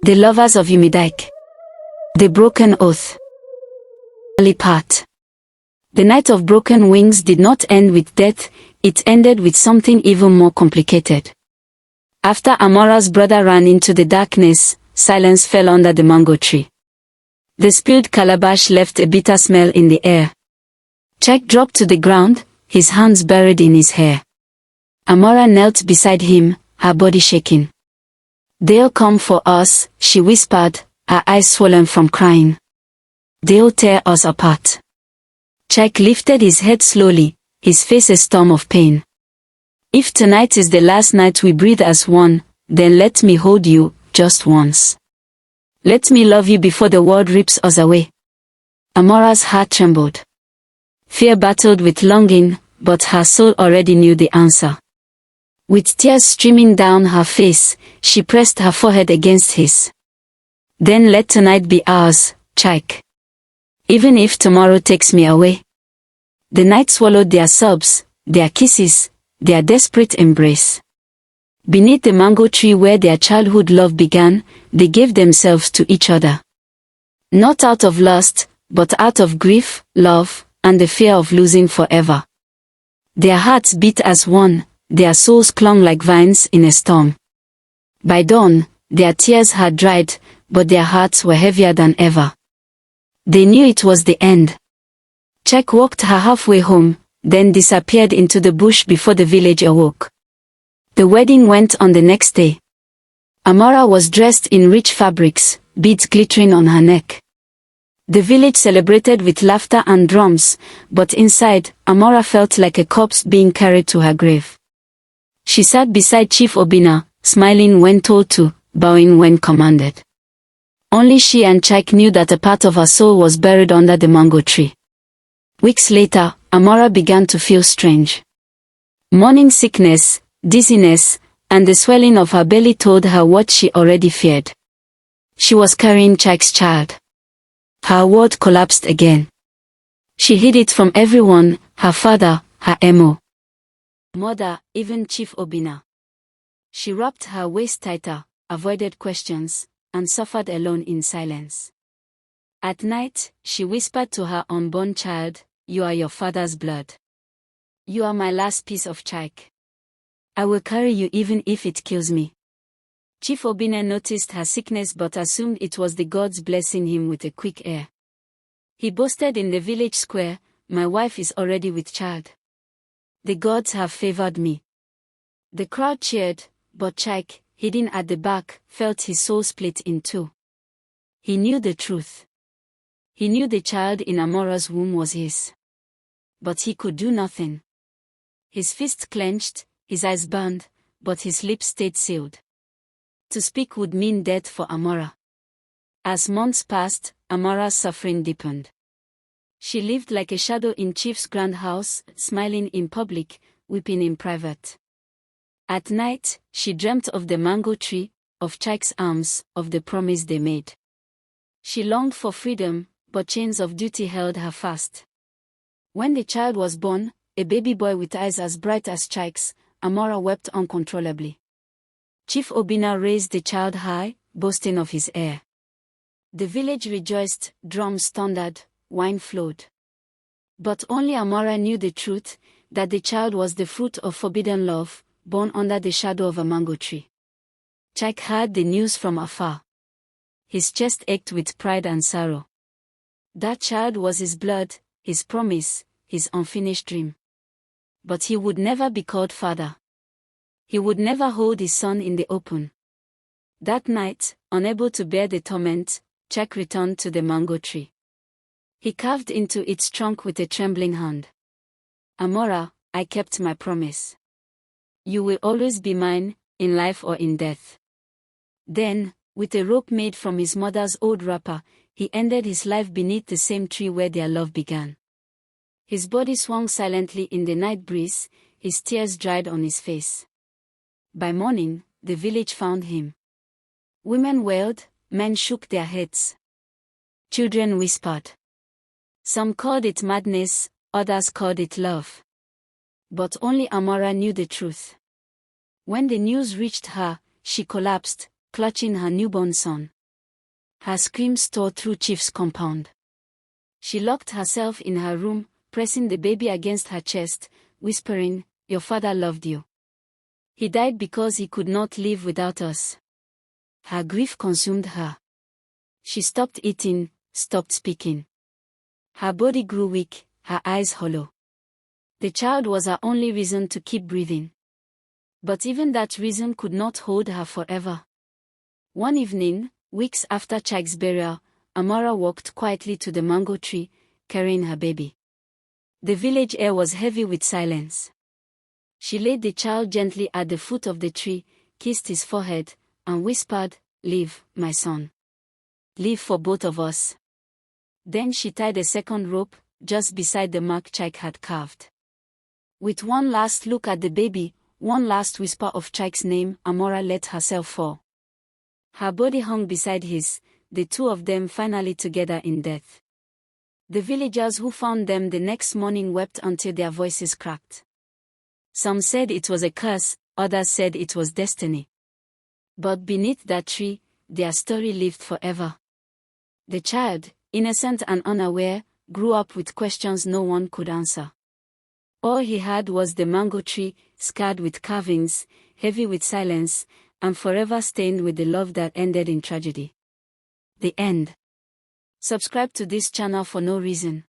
The lovers of Umudike. The broken oath. Early part. The night of broken wings did not end with death, it ended with something even more complicated. After Amora's brother ran into the darkness, silence fell under the mango tree. The spilled calabash left a bitter smell in the air. Chike dropped to the ground, his hands buried in his hair. Amora knelt beside him, her body shaking. "They'll come for us," she whispered, her eyes swollen from crying. "They'll tear us apart." Chike lifted his head slowly, his face a storm of pain. "If tonight is the last night we breathe as one, then let me hold you, just once. Let me love you before the world rips us away." Amora's heart trembled. Fear battled with longing, but her soul already knew the answer. With tears streaming down her face, she pressed her forehead against his. "Then let tonight be ours, Chike. Even if tomorrow takes me away." The night swallowed their sobs, their kisses, their desperate embrace. Beneath the mango tree where their childhood love began, they gave themselves to each other. Not out of lust, but out of grief, love, and the fear of losing forever. Their hearts beat as one, their souls clung like vines in a storm. By dawn, their tears had dried, but their hearts were heavier than ever. They knew it was the end. Chike walked her halfway home, then disappeared into the bush before the village awoke. The wedding went on the next day. Amora was dressed in rich fabrics, beads glittering on her neck. The village celebrated with laughter and drums, but inside, Amora felt like a corpse being carried to her grave. She sat beside Chief Obinna, smiling when told to, bowing when commanded. Only she and Chike knew that a part of her soul was buried under the mango tree. Weeks later, Amora began to feel strange. Morning sickness, dizziness, and the swelling of her belly told her what she already feared. She was carrying Chike's child. Her world collapsed again. She hid it from everyone, her father, her emo mother, even Chief Obinna. She wrapped her waist tighter, avoided questions, and suffered alone in silence. At night, she whispered to her unborn child, "You are your father's blood. You are my last piece of Chike. I will carry you even if it kills me." Chief Obinna noticed her sickness but assumed it was the gods blessing him with a quick air. He boasted in the village square, "My wife is already with child. The gods have favored me." The crowd cheered, but Chike, hidden at the back, felt his soul split in two. He knew the truth. He knew the child in Amora's womb was his. But he could do nothing. His fists clenched, his eyes burned, but his lips stayed sealed. To speak would mean death for Amora. As months passed, Amora's suffering deepened. She lived like a shadow in Chief's grand house, smiling in public, weeping in private. At night, she dreamt of the mango tree, of Chike's arms, of the promise they made. She longed for freedom, but chains of duty held her fast. When the child was born, a baby boy with eyes as bright as Chike's, Amora wept uncontrollably. Chief Obinna raised the child high, boasting of his heir. The village rejoiced, drums thundered, wine flowed. But only Amora knew the truth, that the child was the fruit of forbidden love, born under the shadow of a mango tree. Chike heard the news from afar. His chest ached with pride and sorrow. That child was his blood, his promise, his unfinished dream. But he would never be called father. He would never hold his son in the open. That night, unable to bear the torment, Chike returned to the mango tree. He carved into its trunk with a trembling hand. "Amora, I kept my promise. You will always be mine, in life or in death." Then, with a rope made from his mother's old wrapper, he ended his life beneath the same tree where their love began. His body swung silently in the night breeze, his tears dried on his face. By morning, the village found him. Women wailed, men shook their heads. Children whispered. Some called it madness, others called it love. But only Amora knew the truth. When the news reached her, she collapsed, clutching her newborn son. Her screams tore through Chief's compound. She locked herself in her room, pressing the baby against her chest, whispering, "Your father loved you. He died because he could not live without us." Her grief consumed her. She stopped eating, stopped speaking. Her body grew weak, her eyes hollow. The child was her only reason to keep breathing. But even that reason could not hold her forever. One evening, weeks after Chike's burial, Amara walked quietly to the mango tree, carrying her baby. The village air was heavy with silence. She laid the child gently at the foot of the tree, kissed his forehead, and whispered, "Live, my son. Live for both of us." Then she tied a second rope, just beside the mark Chike had carved. With one last look at the baby, one last whisper of Chike's name, Amara let herself fall. Her body hung beside his, the two of them finally together in death. The villagers who found them the next morning wept until their voices cracked. Some said it was a curse, others said it was destiny. But beneath that tree, their story lived forever. The child, innocent and unaware, grew up with questions no one could answer. All he had was the mango tree, scarred with carvings, heavy with silence, and forever stained with the love that ended in tragedy. The end. Subscribe to this channel for no reason.